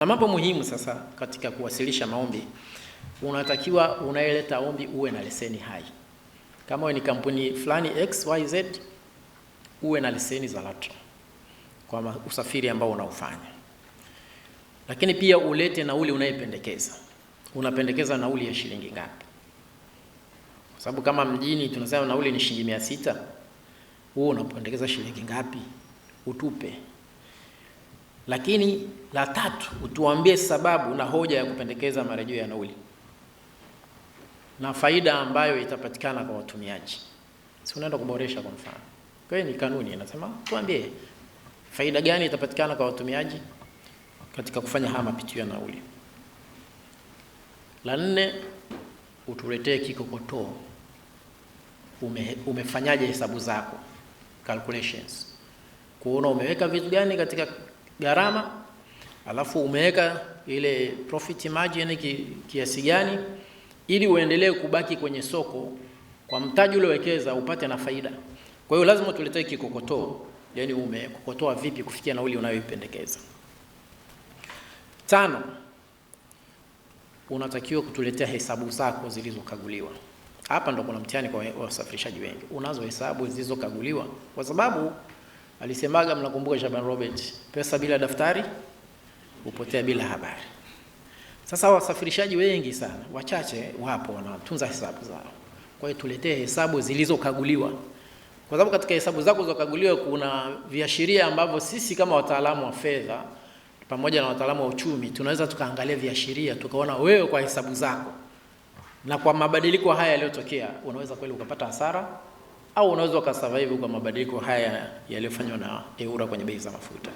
Na mambo muhimu sasa katika kuwasilisha maombi, unatakiwa unaeleta ombi uwe na leseni hai. Kama wewe ni kampuni fulani XYZ, uwe na leseni za LATRA kwa usafiri ambao unaufanya. Lakini pia ulete nauli unayependekeza. Unapendekeza nauli ya shilingi ngapi? Kwa sababu kama mjini tunasema nauli ni shilingi 600, wewe unapendekeza shilingi ngapi? Utupe. Lakini la tatu, utuambie sababu na hoja ya kupendekeza marejeo ya nauli na faida ambayo itapatikana kwa watumiaji. Si unaenda kuboresha kwa mfano. Kwa hiyo ni kanuni inasema tuambie faida gani itapatikana kwa watumiaji katika kufanya haya mapitio ya nauli. La nne, utuletee kikokotoo. Umefanyaje hesabu zako, calculations, kuona umeweka vitu gani katika gharama, alafu umeweka ile profit margin kiasi gani, ili uendelee kubaki kwenye soko kwa mtaji uliowekeza upate na faida. Kwa hiyo lazima tuletee kikokotoo, yani umekokotoa vipi kufikia nauli unayoipendekeza. 5, unatakiwa kutuletea hesabu zako zilizokaguliwa. Hapa ndo kuna mtihani kwa wasafirishaji wengi. Unazo hesabu zilizokaguliwa? Kwa sababu alisemaga, mnakumbuka Shaban Robert, pesa bila daftari hupotea bila habari. Sasa wasafirishaji wengi sana, wachache wapo wanatunza hesabu zao. Kwa hiyo tuletee hesabu zilizokaguliwa. Kwa sababu katika hesabu zako zilizokaguliwa kuna viashiria ambavyo sisi kama wataalamu wa fedha pamoja na wataalamu wa uchumi tunaweza tukaangalia viashiria tukaona wewe kwa hesabu zako na kwa mabadiliko haya yaliyotokea unaweza kweli ukapata hasara au unaweza ukasurvive kwa mabadiliko haya yaliyofanywa na EWURA kwenye bei za mafuta.